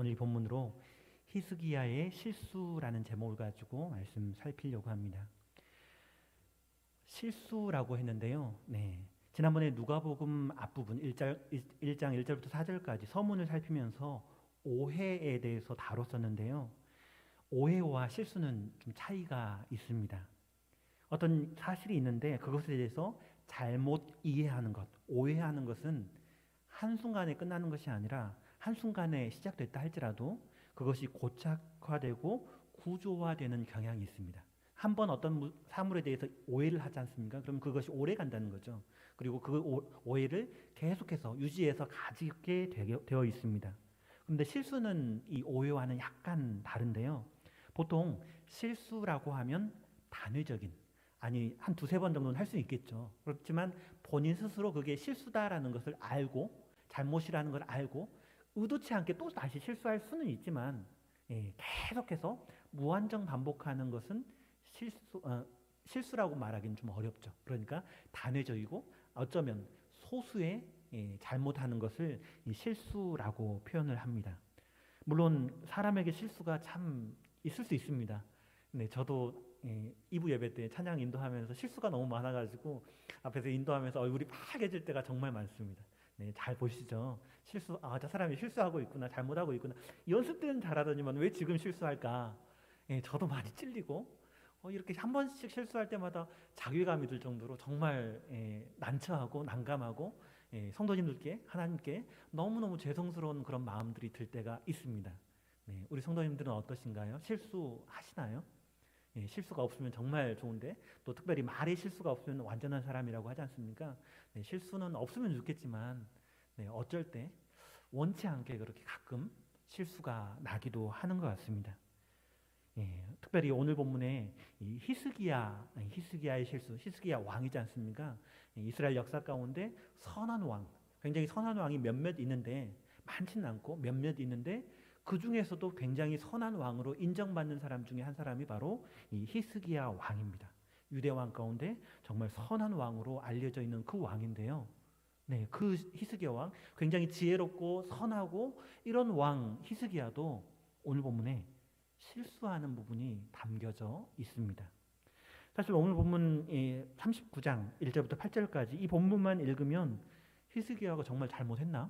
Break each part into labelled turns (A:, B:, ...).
A: 오늘 이 본문으로 히스기야의 실수라는 제목을 가지고 말씀 살피려고 합니다. 실수라고 했는데요. 지난번에 누가복음 앞부분 1장 1절부터 4절까지 서문을 살피면서 오해에 대해서 다뤘었는데요. 오해와 실수는 좀 차이가 있습니다. 어떤 사실이 있는데 그것에 대해서 잘못 이해하는 것, 오해하는 것은 한순간에 끝나는 것이 아니라 한순간에 시작됐다 할지라도 그것이 고착화되고 구조화되는 경향이 있습니다. 한번 어떤 사물에 대해서 오해를 하지 않습니까? 그럼 그것이 오래 간다는 거죠. 그리고 그 오해를 계속해서 유지해서 가지게 되어 있습니다. 그런데 실수는 이 오해와는 약간 다른데요. 보통 실수라고 하면 단회적인, 아니 한 두세 번 정도는 할 수 있겠죠. 그렇지만 본인 스스로 그게 실수다라는 것을 알고 잘못이라는 걸 알고 의도치 않게 또 다시 실수할 수는 있지만 계속해서 무한정 반복하는 것은 실수라고 말하기는 좀 어렵죠. 그러니까 단회적이고 어쩌면 소수의 잘못하는 것을 실수라고 표현을 합니다. 물론 사람에게 실수가 참 있을 수 있습니다. 네, 저도 2부 예배 때 찬양 인도하면서 실수가 너무 많아가지고 앞에서 인도하면서 얼굴이 빨개질 때가 정말 많습니다. 네, 잘 보시죠. 저 사람이 실수하고 있구나, 잘못하고 있구나. 연습 때는 잘하더니만 왜 지금 실수할까? 저도 많이 찔리고 이렇게 한 번씩 실수할 때마다 자괴감이 들 정도로 정말 난처하고 난감하고 성도님들께 하나님께 너무너무 죄송스러운 그런 마음들이 들 때가 있습니다. 네, 우리 성도님들은 어떠신가요? 실수하시나요? 실수가 없으면 정말 좋은데 또 특별히 말에 실수가 없으면 완전한 사람이라고 하지 않습니까? 실수는 없으면 좋겠지만 어쩔 때 원치 않게 그렇게 가끔 실수가 나기도 하는 것 같습니다. 특별히 오늘 본문에 이 히스기야의 실수, 히스기야 왕이지 않습니까? 이스라엘 역사 가운데 선한 왕, 굉장히 선한 왕이 몇몇 있는데 많지는 않고 몇몇 있는데 그 중에서도 굉장히 선한 왕으로 인정받는 사람 중에 한 사람이 바로 이 히스기야 왕입니다. 유대 왕 가운데 정말 선한 왕으로 알려져 있는 그 왕인데요. 그 히스기야 왕, 굉장히 지혜롭고 선하고 이런 왕 히스기야도 오늘 본문에 실수하는 부분이 담겨져 있습니다. 사실 오늘 본문 39장 1절부터 8절까지 이 본문만 읽으면 히스기야가 정말 잘못했나?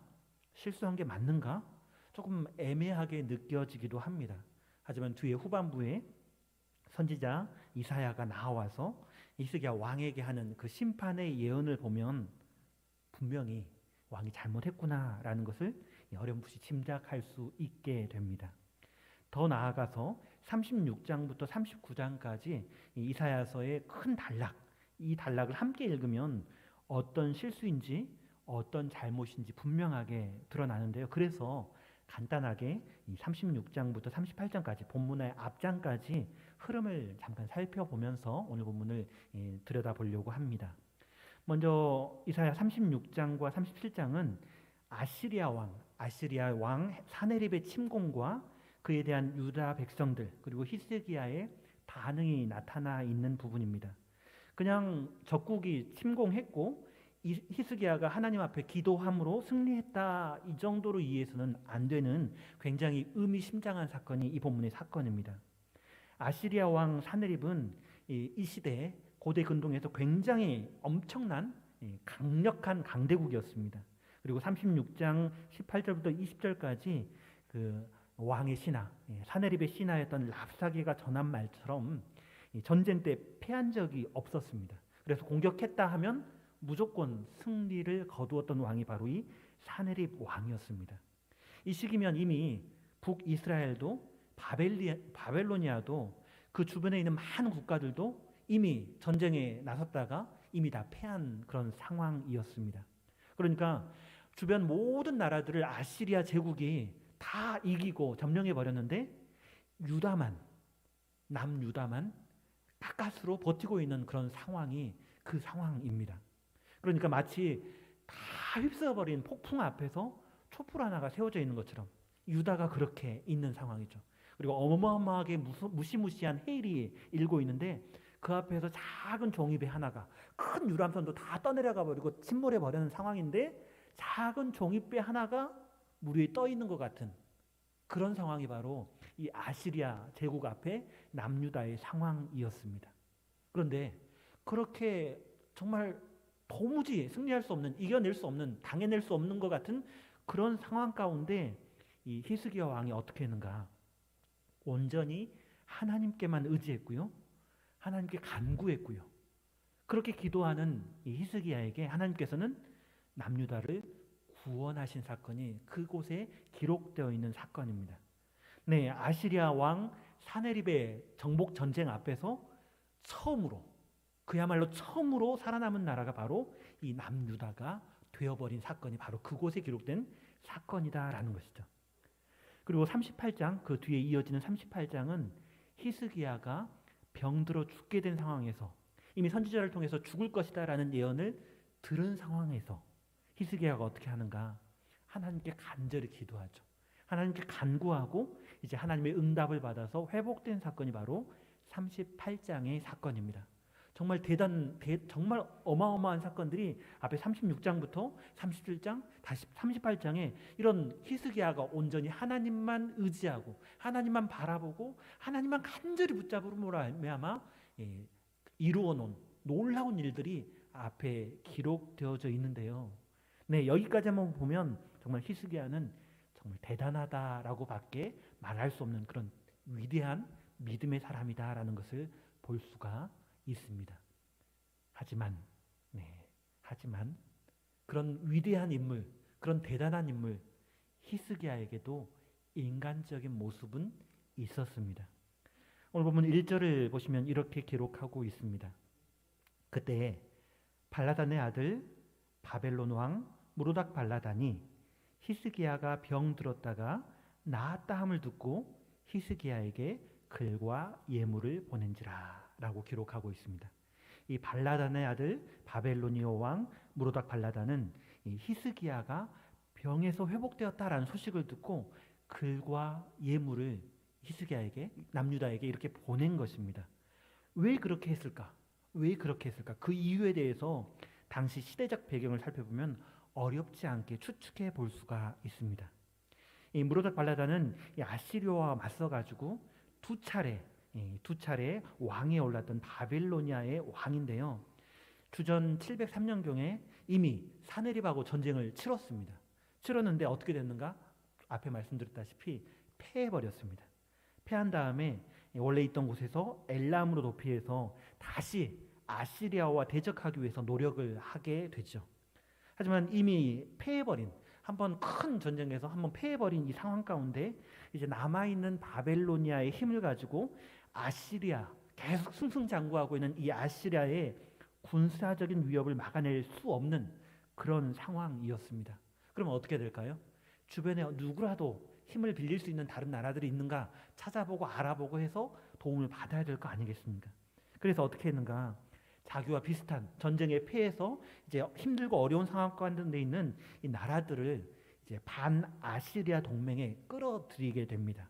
A: 실수한 게 맞는가? 조금 애매하게 느껴지기도 합니다. 하지만 뒤에 후반부에 선지자 이사야가 나와서 히스기야 왕에게 하는 그 심판의 예언을 보면 분명히 왕이 잘못했구나라는 것을 어렴풋이 짐작할 수 있게 됩니다. 더 나아가서 36장부터 39장까지 이사야서의 큰 단락, 이 단락을 함께 읽으면 어떤 실수인지 어떤 잘못인지 분명하게 드러나는데요. 그래서 간단하게 이 36장부터 38장까지 본문의 앞장까지 흐름을 잠깐 살펴보면서 오늘 본문을 들여다보려고 합니다. 먼저 이사야 36장과 37장은 아시리아 왕 사네립의 침공과 그에 대한 유다 백성들 그리고 히스기야의 반응이 나타나 있는 부분입니다. 그냥 적국이 침공했고 히스기야가 하나님 앞에 기도함으로 승리했다 이 정도로 이해해서는 안 되는 굉장히 의미심장한 사건이 이 본문의 사건입니다. 아시리아 왕 사네립은 이 시대에 고대 근동에서 굉장히 엄청난 강력한 강대국이었습니다. 그리고 36장 18절부터 20절까지 그 왕의 신하, 사네립의 신하였던 랍사게가 전한 말처럼 전쟁 때 패한 적이 없었습니다. 그래서 공격했다 하면 무조건 승리를 거두었던 왕이 바로 이 사네립 왕이었습니다. 이 시기면 이미 북이스라엘도 바벨로니아도 그 주변에 있는 많은 국가들도 이미 전쟁에 나섰다가 이미 다 패한 그런 상황이었습니다. 그러니까 주변 모든 나라들을 아시리아 제국이 다 이기고 점령해 버렸는데 남유다만 가까스로 버티고 있는 그런 상황이 그 상황입니다. 그러니까 마치 다 휩쓸어버린 폭풍 앞에서 촛불 하나가 세워져 있는 것처럼 유다가 그렇게 있는 상황이죠. 그리고 어마어마하게 무시무시한 해일이 일고 있는데 그 앞에서 작은 종이배 하나가 큰 유람선도 다 떠내려가 버리고 침몰해 버리는 상황인데 작은 종이배 하나가 물 위에 떠 있는 것 같은 그런 상황이 바로 이 아시리아 제국 앞에 남유다의 상황이었습니다. 그런데 그렇게 정말 도무지 승리할 수 없는, 이겨낼 수 없는, 당해낼 수 없는 것 같은 그런 상황 가운데 이 히스기야 왕이 어떻게 했는가? 온전히 하나님께만 의지했고요. 하나님께 간구했고요. 그렇게 기도하는 이 히스기야에게 하나님께서는 남유다를 구원하신 사건이 그곳에 기록되어 있는 사건입니다. 네, 아시리아 왕 사네립의 정복 전쟁 앞에서 처음으로, 그야말로 처음으로 살아남은 나라가 바로 이 남유다가 되어버린 사건이 바로 그곳에 기록된 사건이다라는 것이죠. 그리고 38장, 그 뒤에 이어지는 38장은 히스기야가 병들어 죽게 된 상황에서 이미 선지자를 통해서 죽을 것이다라는 예언을 들은 상황에서 히스기야가 어떻게 하는가? 하나님께 간절히 기도하죠. 하나님께 간구하고 이제 하나님의 응답을 받아서 회복된 사건이 바로 38장의 사건입니다. 정말 어마어마한 사건들이 앞에 36장부터 37장, 다시 38장에 이런 히스기야가 온전히 하나님만 의지하고 하나님만 바라보고 하나님만 간절히 붙잡음으로 말미암아 이루어 놓은 놀라운 일들이 앞에 기록되어져 있는데요. 네, 여기까지 한번 보면 정말 히스기야는 정말 대단하다라고밖에 말할 수 없는 그런 위대한 믿음의 사람이다라는 것을 볼 수가 있습니다. 하지만 그런 위대한 인물, 그런 대단한 인물 히스기야에게도 인간적인 모습은 있었습니다. 오늘 보면 1절을 보시면 이렇게 기록하고 있습니다. 그때 발라단의 아들 바벨론 왕 무로닥 발라단이 히스기야가 병들었다가 나았다 함을 듣고 히스기야에게 글과 예물을 보낸지라 라고 기록하고 있습니다. 이 발라단의 아들 바벨로니아 왕 무로닥 발라단은 이 히스기야가 병에서 회복되었다라는 소식을 듣고 글과 예물을 히스기야에게, 남유다에게 이렇게 보낸 것입니다. 왜 그렇게 했을까? 그 이유에 대해서 당시 시대적 배경을 살펴보면 어렵지 않게 추측해 볼 수가 있습니다. 이 무로닥 발라단은 이 아시리아와 맞서 가지고 두 차례 왕에 올랐던 바빌로니아의 왕인데요. 주전 703년경에 이미 사네립하고 전쟁을 치렀는데 어떻게 됐는가? 앞에 말씀드렸다시피 패해버렸습니다. 패한 다음에 원래 있던 곳에서 엘람으로 도피해서 다시 아시리아와 대적하기 위해서 노력을 하게 되죠. 하지만 이미 한번 큰 전쟁에서 한번 패해버린 이 상황 가운데 이제 남아있는 바벨로니아의 힘을 가지고 아시리아, 계속 승승장구하고 있는 이 아시리아의 군사적인 위협을 막아낼 수 없는 그런 상황이었습니다. 그러면 어떻게 될까요? 주변에 누구라도 힘을 빌릴 수 있는 다른 나라들이 있는가 찾아보고 알아보고 해서 도움을 받아야 될 거 아니겠습니까? 그래서 어떻게 했는가? 자기와 비슷한 전쟁에 패해서 이제 힘들고 어려운 상황 가운데 있는 이 나라들을 이제 반아시리아 동맹에 끌어들이게 됩니다.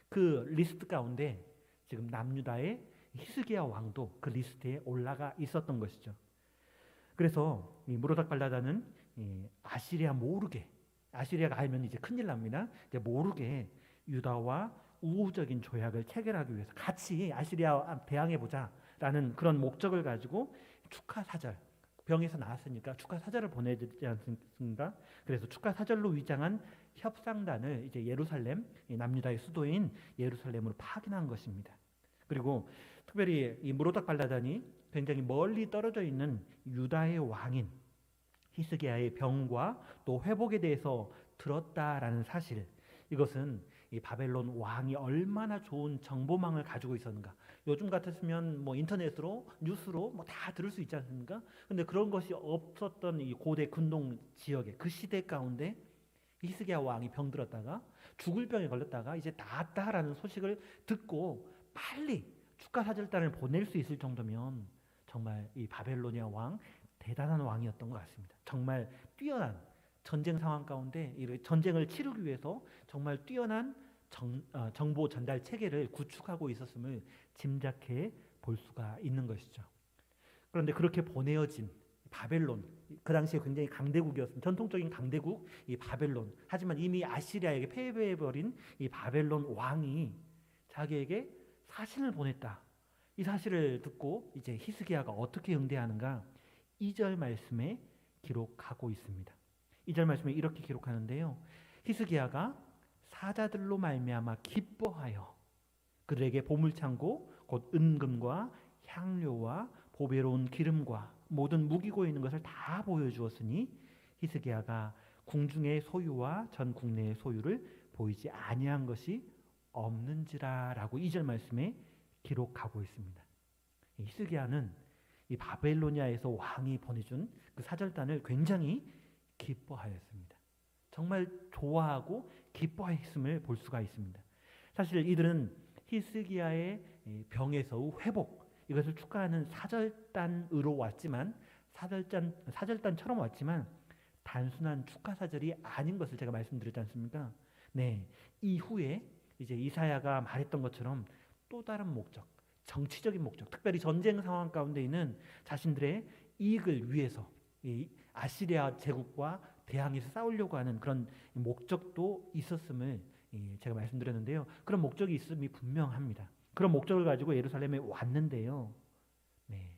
A: 그 리스트 가운데 지금 남유다의 히스기야 왕도 그 리스트에 올라가 있었던 것이죠. 그래서 이 무로닥 발라단은 아시리아가 알면 이제 큰일 납니다. 이제 모르게 유다와 우호적인 조약을 체결하기 위해서 같이 아시리아 대항해 보자라는 그런 목적을 가지고 축하 사절, 병에서 나았으니까 축하 사절을 보내지 않습니까? 그래서 축하 사절로 위장한 협상단을 이제 남유다의 수도인 예루살렘으로 파견한 것입니다. 그리고 특별히 이 무로닥 발라단이 굉장히 멀리 떨어져 있는 유다의 왕인 히스기야의 병과 또 회복에 대해서 들었다라는 사실, 이것은 이 바벨론 왕이 얼마나 좋은 정보망을 가지고 있었는가. 요즘 같았으면 뭐 인터넷으로 뉴스로 뭐 다 들을 수 있지 않습니까? 근데 그런 것이 없었던 이 고대 근동 지역의 그 시대 가운데 히스기야 왕이 병들었다가 죽을 병에 걸렸다가 이제 나았다라는 소식을 듣고 빨리 축하 사절단을 보낼 수 있을 정도면 정말 이 바벨로니아 왕 대단한 왕이었던 것 같습니다. 정말 뛰어난 전쟁 상황 가운데 전쟁을 치르기 위해서 정말 뛰어난 정보 전달 체계를 구축하고 있었음을 짐작해 볼 수가 있는 것이죠. 그런데 그렇게 보내어진 바벨론, 그 당시에 굉장히 강대국이었습니다. 전통적인 강대국 이 바벨론. 하지만 이미 아시리아에게 패배해버린 이 바벨론 왕이 자기에게 사신을 보냈다. 이 사실을 듣고 이제 히스기야가 어떻게 응대하는가 2절 말씀에 기록하고 있습니다. 2절 말씀에 이렇게 기록하는데요. 히스기야가 사자들로 말미암아 기뻐하여 그들에게 보물창고 곧 은금과 향료와 보배로운 기름과 모든 무기고 있는 것을 다 보여주었으니 히스기야가 궁중의 소유와 전 국내의 소유를 보이지 아니한 것이 없는지라라고 2절 말씀에 기록하고 있습니다. 히스기야는 이 바벨로니아에서 왕이 보내준 그 사절단을 굉장히 기뻐하였습니다. 정말 좋아하고 기뻐했음을 볼 수가 있습니다. 사실 이들은 히스기야의 병에서 회복, 이것을 축하하는 사절단으로 왔지만 사절단처럼 왔지만 단순한 축하 사절이 아닌 것을 제가 말씀드렸지 않습니까? 네, 이후에 이제 이사야가 말했던 것처럼 또 다른 목적, 정치적인 목적, 특별히 전쟁 상황 가운데 있는 자신들의 이익을 위해서 이 아시리아 제국과 대항해서 싸우려고 하는 그런 목적도 있었음을 제가 말씀드렸는데요. 그런 목적이 있음이 분명합니다. 그런 목적을 가지고 예루살렘에 왔는데요. 네,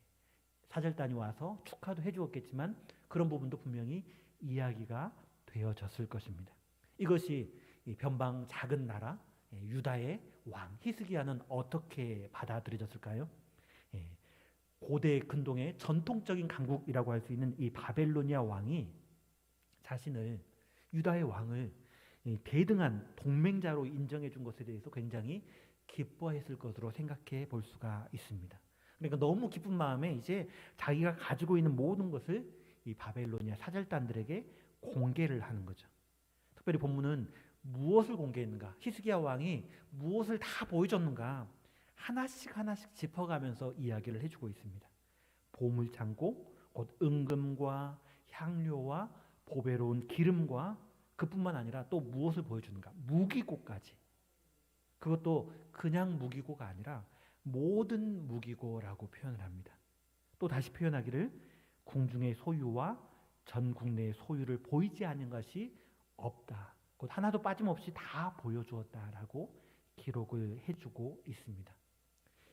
A: 사절단이 와서 축하도 해주었겠지만 그런 부분도 분명히 이야기가 되어졌을 것입니다. 이것이 변방 작은 나라 유다의 왕 히스기야는 어떻게 받아들여졌을까요? 고대 근동의 전통적인 강국이라고 할 수 있는 이 바벨로니아 왕이 자신을 유다의 왕을 대등한 동맹자로 인정해 준 것에 대해서 굉장히 기뻐했을 것으로 생각해 볼 수가 있습니다. 그러니까 너무 기쁜 마음에 이제 자기가 가지고 있는 모든 것을 이 바벨로니아 사절단들에게 공개를 하는 거죠. 특별히 본문은 무엇을 공개했는가? 히스기야 왕이 무엇을 다 보여줬는가? 하나씩 하나씩 짚어가면서 이야기를 해주고 있습니다. 보물창고, 곧 은금과 향료와 보배로운 기름과 그뿐만 아니라 또 무엇을 보여주는가? 무기고까지. 그것도 그냥 무기고가 아니라 모든 무기고라고 표현을 합니다. 또 다시 표현하기를 궁중의 소유와 전 국내의 소유를 보이지 않는 것이 없다. 곧 하나도 빠짐없이 다 보여주었다라고 기록을 해주고 있습니다.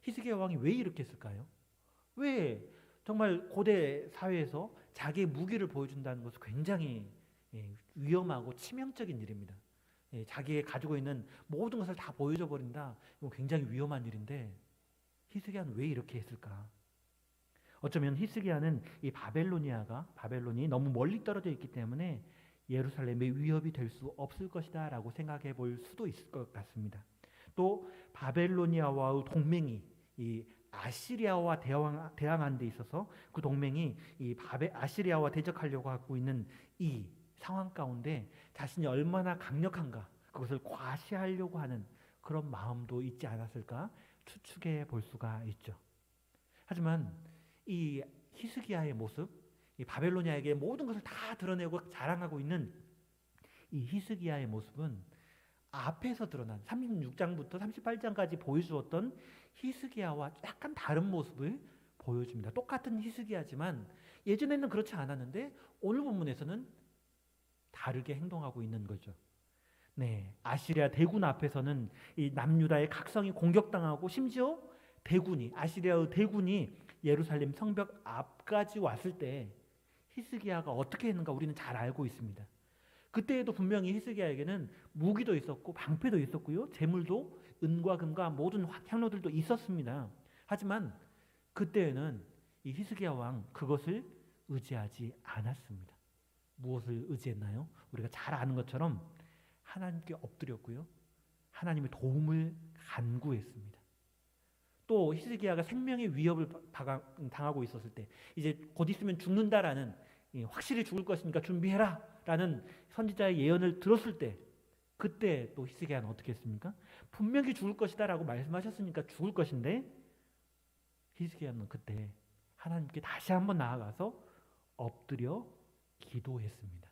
A: 히스기야 왕이 왜 이렇게 했을까요? 왜 정말 고대 사회에서 자기의 무기를 보여준다는 것은 굉장히 위험하고 치명적인 일입니다. 자기의 가지고 있는 모든 것을 다 보여줘 버린다. 이건 굉장히 위험한 일인데 히스기야는 왜 이렇게 했을까? 어쩌면 히스기야는 이 바벨론이 너무 멀리 떨어져 있기 때문에 예루살렘의 위협이 될 수 없을 것이다 라고 생각해 볼 수도 있을 것 같습니다. 또 바벨로니아와의 동맹이 이 아시리아와 대항하는 데 있어서 그 동맹이 이 아시리아와 대적하려고 하고 있는 이 상황 가운데 자신이 얼마나 강력한가 그것을 과시하려고 하는 그런 마음도 있지 않았을까 추측해 볼 수가 있죠. 하지만 이 히스기야의 모습, 이 바벨로니아에게 모든 것을 다 드러내고 자랑하고 있는 이 히스기야의 모습은 앞에서 드러난 36장부터 38장까지 보여주었던 히스기야와 약간 다른 모습을 보여줍니다. 똑같은 히스기야지만 예전에는 그렇지 않았는데 오늘 본문에서는 다르게 행동하고 있는 거죠. 네, 아시리아 대군 앞에서는 이 남유다의 각성이 공격당하고 심지어 아시리아의 대군이 예루살렘 성벽 앞까지 왔을 때 히스기야가 어떻게 했는가 우리는 잘 알고 있습니다. 그때에도 분명히 히스기야에게는 무기도 있었고 방패도 있었고요. 재물도 은과 금과 모든 향료들도 있었습니다. 하지만 그때에는 이 히스기야 왕 그것을 의지하지 않았습니다. 무엇을 의지했나요? 우리가 잘 아는 것처럼 하나님께 엎드렸고요. 하나님의 도움을 간구했습니다. 또 히스기야가 생명의 위협을 당하고 있었을 때 이제 곧 있으면 죽는다라는 확실히 죽을 것이니까 준비해라 라는 선지자의 예언을 들었을 때 그때 또 히스기야는 어떻게 했습니까? 분명히 죽을 것이다 라고 말씀하셨으니까 죽을 것인데 히스기야는 그때 하나님께 다시 한번 나아가서 엎드려 기도했습니다.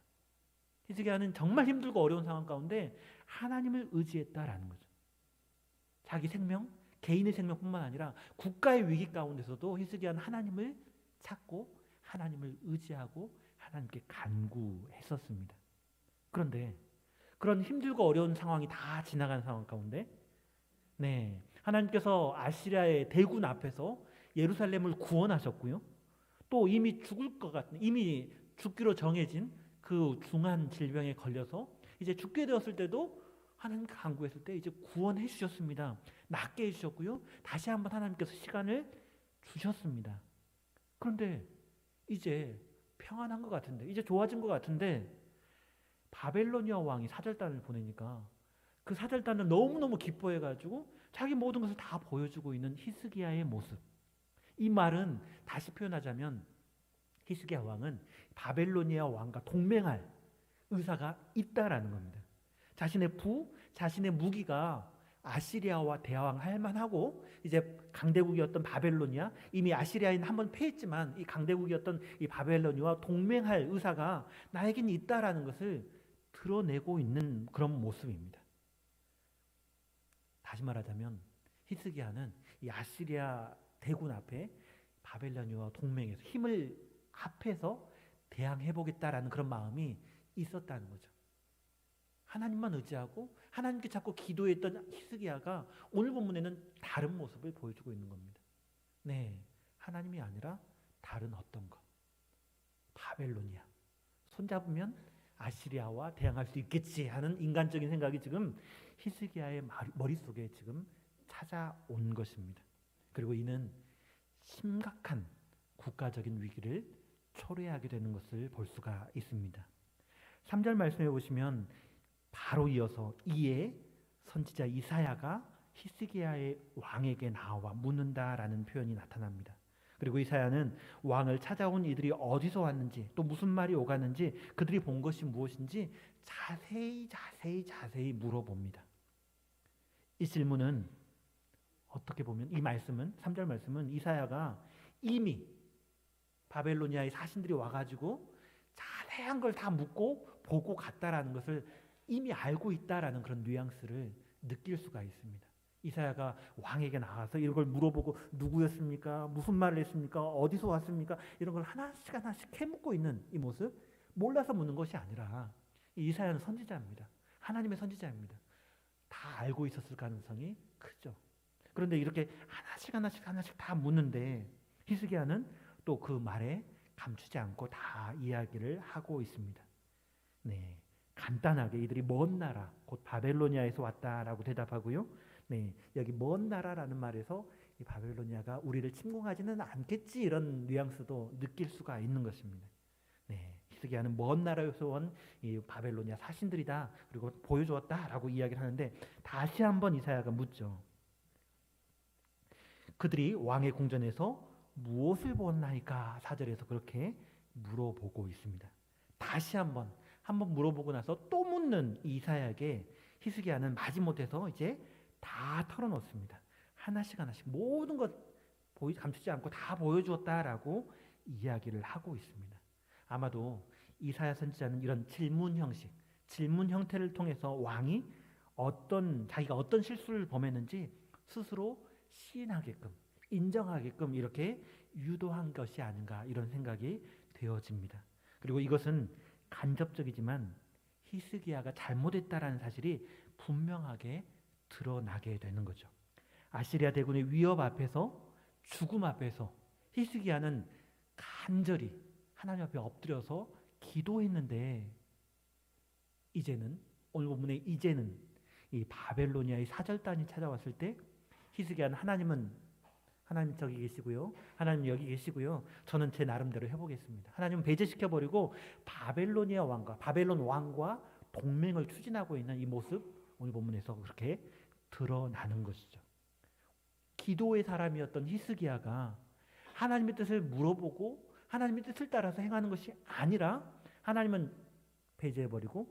A: 히스기야는 정말 힘들고 어려운 상황 가운데 하나님을 의지했다라는 거죠. 자기 생명, 개인의 생명뿐만 아니라 국가의 위기 가운데서도 히스기야는 하나님을 찾고 하나님을 의지하고 하나님께 간구했었습니다. 그런데 그런 힘들고 어려운 상황이 다 지나간 상황 가운데 하나님께서 아시리아의 대군 앞에서 예루살렘을 구원하셨고요. 또 이미 죽을 것 같은, 이미 죽기로 정해진 그 중한 질병에 걸려서 이제 죽게 되었을 때도 하나님께 간구했을 때 이제 구원해 주셨습니다. 낫게 해주셨고요. 다시 한번 하나님께서 시간을 주셨습니다. 그런데 이제 평안한 것 같은데, 이제 좋아진 것 같은데 바벨로니아 왕이 사절단을 보내니까 그 사절단을 너무너무 기뻐해가지고 자기 모든 것을 다 보여주고 있는 히스기야의 모습. 이 말은 다시 표현하자면 히스기야 왕은 바벨로니아 왕과 동맹할 의사가 있다라는 겁니다. 자신의 무기가 아시리아와 대항할 만하고 이제 강대국이었던 바벨로니아, 이미 아시리아인 한번 패했지만 이 강대국이었던 이 바벨로니아와 동맹할 의사가 나에겐 있다라는 것을 드러내고 있는 그런 모습입니다. 다시 말하자면 히스기야는 이 아시리아 대군 앞에 바벨로니아와 동맹해서 힘을 합해서 대항해보겠다라는 그런 마음이 있었다는 거죠. 하나님만 의지하고 하나님께 자꾸 기도했던 히스기야가 오늘 본문에는 다른 모습을 보여주고 있는 겁니다. 하나님이 아니라 다른 어떤 것, 바벨로니아, 손잡으면 아시리아와 대항할 수 있겠지 하는 인간적인 생각이 지금 히스기야의 머릿속에 지금 찾아온 것입니다. 그리고 이는 심각한 국가적인 위기를 초래하게 되는 것을 볼 수가 있습니다. 3절 말씀해 보시면 바로 이어서 이에 선지자 이사야가 히스기야의 왕에게 나와 묻는다라는 표현이 나타납니다. 그리고 이사야는 왕을 찾아온 이들이 어디서 왔는지, 또 무슨 말이 오갔는지, 그들이 본 것이 무엇인지 자세히 물어봅니다. 이 질문은 어떻게 보면 이 말씀은 3절 말씀은 이사야가 이미 바벨로니아의 사신들이 와가지고 자세한 걸 다 묻고 보고 갔다라는 것을 이미 알고 있다라는 그런 뉘앙스를 느낄 수가 있습니다. 이사야가 왕에게 나와서 이걸 물어보고 누구였습니까? 무슨 말을 했습니까? 어디서 왔습니까? 이런 걸 하나씩 캐묻고 있는 이 모습, 몰라서 묻는 것이 아니라 이사야는 선지자입니다. 하나님의 선지자입니다. 다 알고 있었을 가능성이 크죠. 그런데 이렇게 하나씩 다 묻는데 히스기야는 또 그 말에 감추지 않고 다 이야기를 하고 있습니다. 간단하게 이들이 먼 나라, 곧 바벨로니아에서 왔다라고 대답하고요. 여기 먼 나라라는 말에서 이 바벨로니아가 우리를 침공하지는 않겠지 이런 뉘앙스도 느낄 수가 있는 것입니다. 히스기야는 먼 나라에서 온 이 바벨로니아 사신들이다. 그리고 보여주었다라고 이야기를 하는데 다시 한번 이사야가 묻죠. 그들이 왕의 궁전에서 무엇을 보았나이까? 4절에서 그렇게 물어보고 있습니다. 다시 한번 물어보고 나서 또 묻는 이사야에게 히스기야는 마지못해서 이제 다 털어놓습니다. 하나씩 모든 것 감추지 않고 다 보여주었다라고 이야기를 하고 있습니다. 아마도 이사야 선지자는 이런 질문 형태를 통해서 왕이 자기가 어떤 실수를 범했는지 스스로 시인하게끔, 인정하게끔 이렇게 유도한 것이 아닌가 이런 생각이 되어집니다. 그리고 이것은 간접적이지만 히스기야가 잘못했다라는 사실이 분명하게 드러나게 되는 거죠. 아시리아 대군의 위협 앞에서, 죽음 앞에서 히스기야는 간절히 하나님 앞에 엎드려서 기도했는데 오늘 본문에 이제는 이 바벨로니아의 사절단이 찾아왔을 때 히스기야는 하나님 저기 계시고요, 하나님 여기 계시고요, 저는 제 나름대로 해보겠습니다. 하나님은 배제시켜버리고 바벨론 왕과 동맹을 추진하고 있는 이 모습, 오늘 본문에서 그렇게 드러나는 것이죠. 기도의 사람이었던 히스기야가 하나님의 뜻을 물어보고 하나님의 뜻을 따라서 행하는 것이 아니라 하나님은 배제해버리고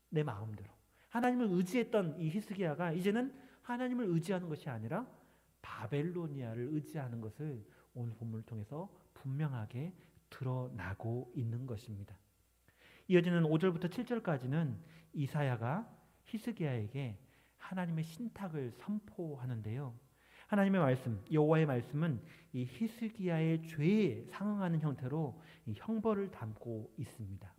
A: 내 마음대로 하나님을 의지했던 이 히스기야가 이제는 하나님을 의지하는 것이 아니라 바벨로니아를 의지하는 것을 오늘 본문을 통해서 분명하게 드러나고 있는 것입니다. 이어지는 5절부터 7절까지는 이사야가 히스기야에게 하나님의 신탁을 선포하는데요. 하나님의 말씀, 여호와의 말씀은 이 히스기야의 죄에 상응하는 형태로 이 형벌을 담고 있습니다.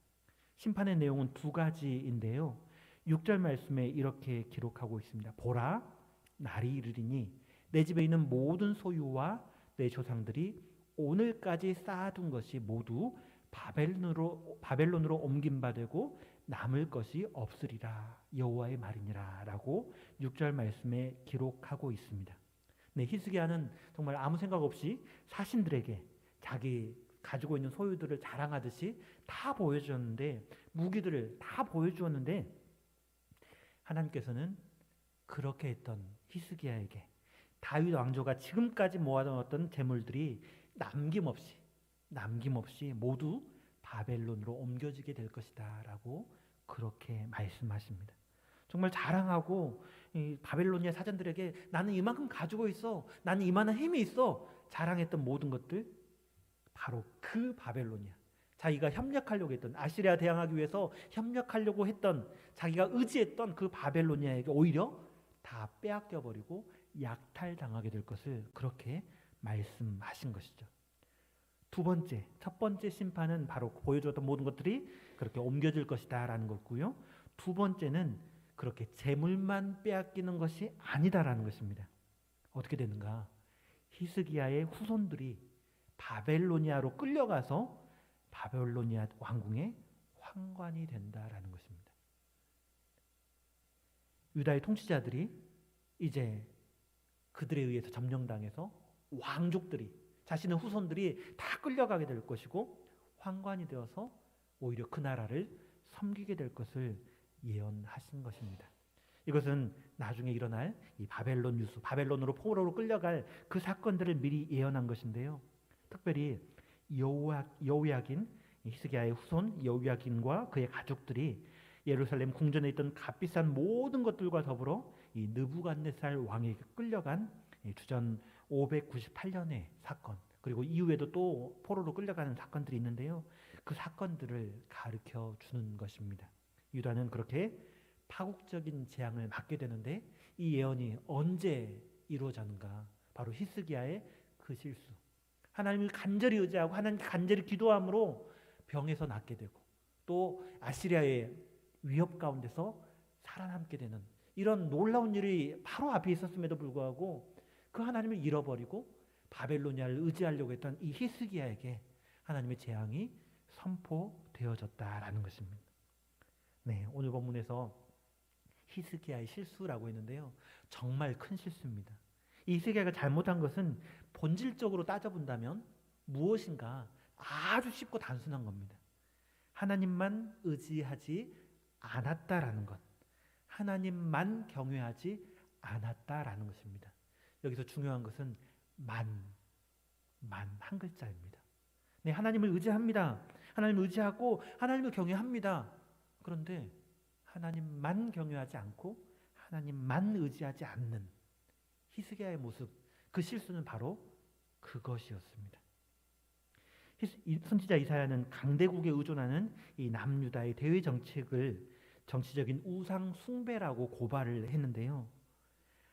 A: 심판의 내용은 두 가지인데요. 6절 말씀에 이렇게 기록하고 있습니다. 보라, 날이 이르리니 내 집에 있는 모든 소유와 내 조상들이 오늘까지 쌓아둔 것이 모두 바벨론으로 옮긴 바 되고 남을 것이 없으리라. 여호와의 말이니라 라고 6절 말씀에 기록하고 있습니다. 네, 히스기야는 정말 아무 생각 없이 사신들에게 자기 가지고 있는 소유들을 자랑하듯이 다 보여주었는데, 무기들을 다 보여주었는데, 하나님께서는 그렇게 했던 히스기야에게 다윗 왕조가 지금까지 모아놓았던 재물들이 남김없이 모두 바벨론으로 옮겨지게 될 것이다 라고 그렇게 말씀하십니다. 정말 자랑하고 이 바벨로니아 사전들에게 나는 이만큼 가지고 있어, 나는 이만한 힘이 있어 자랑했던 모든 것들, 바로 그 바벨로니아, 자기가 협력하려고 했던, 아시리아 대항하기 위해서 협력하려고 했던, 자기가 의지했던 그 바벨로니아에게 오히려 다 빼앗겨버리고 약탈당하게 될 것을 그렇게 말씀하신 것이죠. 첫 번째 심판은 바로 보여주었던 모든 것들이 그렇게 옮겨질 것이다 라는 것고요. 두 번째는 그렇게 재물만 빼앗기는 것이 아니다라는 것입니다. 어떻게 되는가? 히스기야의 후손들이 바벨로니아로 끌려가서 바벨로니아 왕궁의 환관이 된다라는 것입니다. 유다의 통치자들이 이제 그들에 의해서 점령당해서 왕족들이, 자신의 후손들이 다 끌려가게 될 것이고 환관이 되어서 오히려 그 나라를 섬기게 될 것을 예언하신 것입니다. 이것은 나중에 일어날 이 바벨론 유수, 바벨론으로 포로로 끌려갈 그 사건들을 미리 예언한 것인데요. 특별히 여호야긴, 히스기야의 후손 여호야긴과 그의 가족들이 예루살렘 궁전에 있던 값비싼 모든 것들과 더불어 이 느부갓네살 왕에게 끌려간 주전 598년의 사건, 그리고 이후에도 또 포로로 끌려가는 사건들이 있는데요. 그 사건들을 가르쳐 주는 것입니다. 유다는 그렇게 파국적인 재앙을 맞게 되는데, 이 예언이 언제 이루어졌는가? 바로 히스기야의 그 실수, 하나님을 간절히 의지하고 하나님께 간절히 기도함으로 병에서 낫게 되고, 또 아시리아의 위협 가운데서 살아남게 되는 이런 놀라운 일이 바로 앞에 있었음에도 불구하고 그 하나님을 잃어버리고 바벨로니아를 의지하려고 했던 이 히스기야에게 하나님의 재앙이 선포되어졌다라는 것입니다. 네, 오늘 본문에서 히스기야의 실수라고 했는데요, 정말 큰 실수입니다. 이 히스기야가 잘못한 것은 본질적으로 따져본다면 무엇인가 아주 쉽고 단순한 겁니다. 하나님만 의지하지 않았다라는 것, 하나님만 경외하지 않았다라는 것입니다. 여기서 중요한 것은 한 글자입니다. 네, 하나님을 의지합니다. 하나님을 의지하고 하나님을 경외합니다. 그런데 하나님만 경외하지 않고 하나님만 의지하지 않는 히스기야의 모습, 그 실수는 바로 그것이었습니다. 선지자 이사야는 강대국에 의존하는 이 남유다의 대외 정책을 정치적인 우상 숭배라고 고발을 했는데요.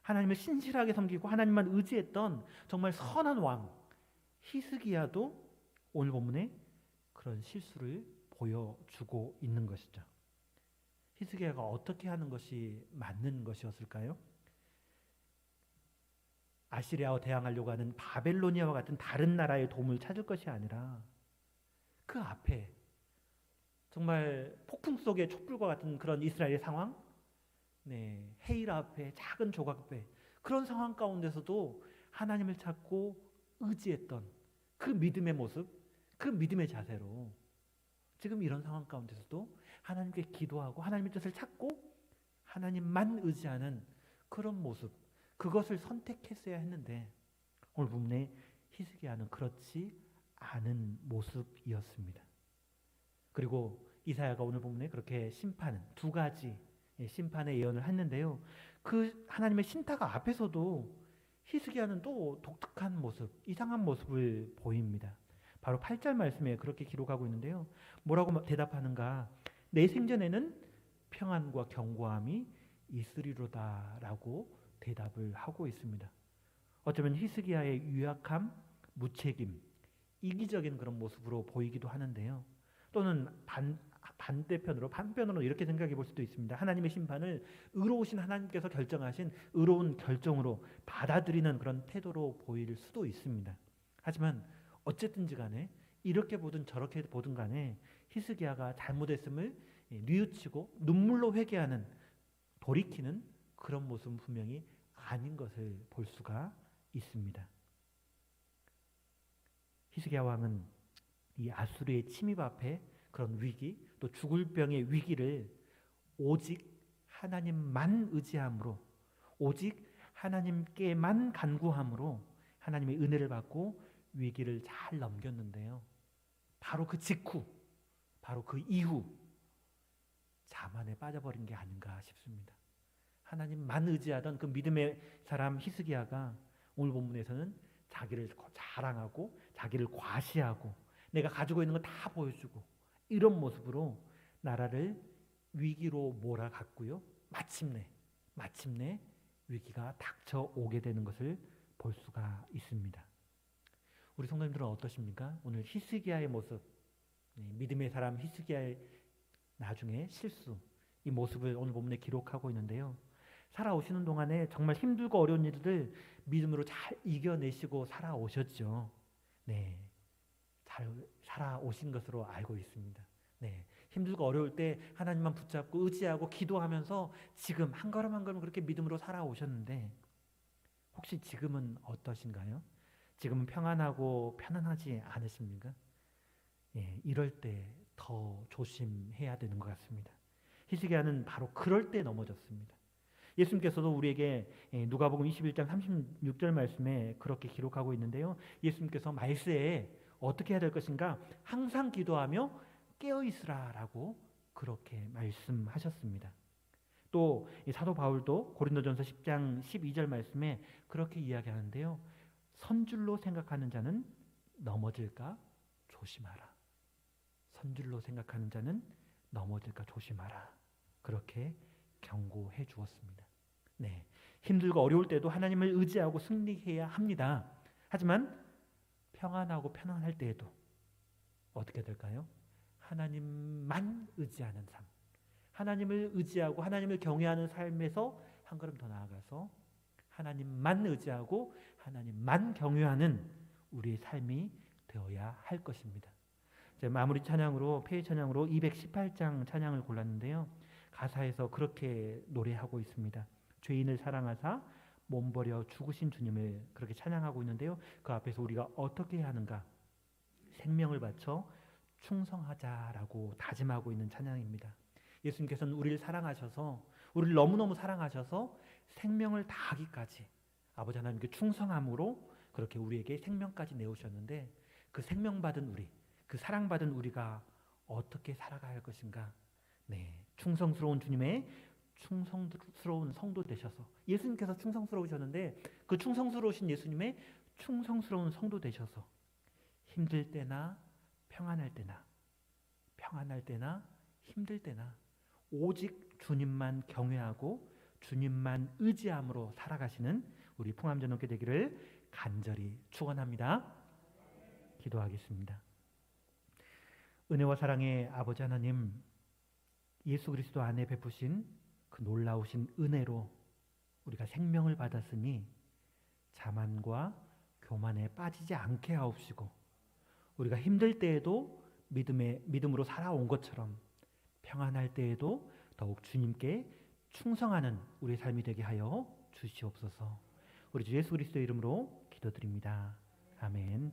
A: 하나님을 신실하게 섬기고 하나님만 의지했던 정말 선한 왕 히스기야도 오늘 본문에 그런 실수를 보여주고 있는 것이죠. 히스기야가 어떻게 하는 것이 맞는 것이었을까요? 아시리아와 대항하려고 하는 바벨로니아와 같은 다른 나라의 도움을 찾을 것이 아니라 그 앞에 정말 폭풍 속의 촛불과 같은 그런 이스라엘의 상황, 네, 헤일 앞에 작은 조각배, 그런 상황 가운데서도 하나님을 찾고 의지했던 그 믿음의 모습, 그 믿음의 자세로 지금 이런 상황 가운데서도 하나님께 기도하고 하나님의 뜻을 찾고 하나님만 의지하는 그런 모습, 그것을 선택했어야 했는데 오늘 본문에 히스기야는 그렇지 않은 모습이었습니다. 그리고 이사야가 오늘 본문에 그렇게 심판은 두 가지 심판의 예언을 했는데요, 그 하나님의 신타가 앞에서도 히스기야는 또 독특한 모습, 이상한 모습을 보입니다. 바로 8절 말씀에 그렇게 기록하고 있는데요, 뭐라고 대답하는가? 내 생전에는 평안과 견고함이 있으리로다 라고 대답을 하고 있습니다. 어쩌면 히스기야의 유약함, 무책임, 이기적인 그런 모습으로 보이기도 하는데요. 또는 반편으로 이렇게 생각해 볼 수도 있습니다. 하나님의 심판을 의로우신 하나님께서 결정하신 의로운 결정으로 받아들이는 그런 태도로 보일 수도 있습니다. 하지만 어쨌든지 간에 이렇게 보든 저렇게 보든 간에 히스기야가 잘못했음을 뉘우치고 눈물로 회개하는, 돌이키는 그런 모습은 분명히 아닌 것을 볼 수가 있습니다. 히스기야 왕은 이 아수르의 침입 앞에 그런 위기, 또 죽을 병의 위기를 오직 하나님만 의지함으로, 오직 하나님께만 간구함으로 하나님의 은혜를 받고 위기를 잘 넘겼는데요. 바로 그 직후, 바로 그 이후 자만에 빠져버린 게 아닌가 싶습니다. 하나님만 의지하던 그 믿음의 사람 히스기야가 오늘 본문에서는 자기를 자랑하고 자기를 과시하고 내가 가지고 있는 거 다 보여주고 이런 모습으로 나라를 위기로 몰아갔고요. 마침내 위기가 닥쳐오게 되는 것을 볼 수가 있습니다. 우리 성도님들은 어떠십니까? 오늘 히스기야의 모습, 믿음의 사람 히스기야의 나중에 실수, 이 모습을 오늘 본문에 기록하고 있는데요. 살아오시는 동안에 정말 힘들고 어려운 일들 믿음으로 잘 이겨내시고 살아오셨죠. 네, 잘 살아오신 것으로 알고 있습니다. 네, 힘들고 어려울 때 하나님만 붙잡고 의지하고 기도하면서 지금 한 걸음 한 걸음 그렇게 믿음으로 살아오셨는데 혹시 지금은 어떠신가요? 지금은 평안하고 편안하지 않으십니까? 예, 이럴 때 더 조심해야 되는 것 같습니다. 히스기야는 바로 그럴 때 넘어졌습니다. 예수님께서도 우리에게 누가복음 21장 36절 말씀에 그렇게 기록하고 있는데요. 예수님께서 말세에 어떻게 해야 될 것인가? 항상 기도하며 깨어 있으라라고 그렇게 말씀하셨습니다. 또 사도 바울도 고린도전서 10장 12절 말씀에 그렇게 이야기하는데요. 선줄로 생각하는 자는 넘어질까 조심하라. 선줄로 생각하는 자는 넘어질까 조심하라. 그렇게 경고해 주었습니다. 네, 힘들고 어려울 때도 하나님을 의지하고 승리해야 합니다. 하지만 평안하고 편안할 때에도 어떻게 될까요? 하나님만 의지하는 삶, 하나님을 의지하고 하나님을 경외하는 삶에서 한 걸음 더 나아가서 하나님만 의지하고 하나님만 경외하는 우리의 삶이 되어야 할 것입니다. 마무리 찬양으로 폐회 찬양으로 218장 찬양을 골랐는데요. 가사에서 그렇게 노래하고 있습니다. 죄인을 사랑하사 몸버려 죽으신 주님을 그렇게 찬양하고 있는데요. 그 앞에서 우리가 어떻게 해야 하는가? 생명을 바쳐 충성하자라고 다짐하고 있는 찬양입니다. 예수님께서는 우리를 사랑하셔서, 우리를 너무너무 사랑하셔서 생명을 다하기까지 아버지 하나님께 충성함으로 그렇게 우리에게 생명까지 내오셨는데 그 생명받은 우리, 그 사랑받은 우리가 어떻게 살아가야 할 것인가? 네, 충성스러운 주님의 충성스러운 성도 되셔서, 예수님께서 충성스러우셨는데 그 충성스러우신 예수님의 충성스러운 성도 되셔서 힘들 때나 평안할 때나 힘들 때나 오직 주님만 경외하고 주님만 의지함으로 살아가시는 우리 풍암전원교 되기를 간절히 축원합니다. 기도하겠습니다. 은혜와 사랑의 아버지 하나님, 예수 그리스도 안에 베푸신 그 놀라우신 은혜로 우리가 생명을 받았으니 자만과 교만에 빠지지 않게 하옵시고 우리가 힘들 때에도 믿음으로 살아온 것처럼 평안할 때에도 더욱 주님께 충성하는 우리의 삶이 되게 하여 주시옵소서. 우리 주 예수 그리스도의 이름으로 기도드립니다. 아멘.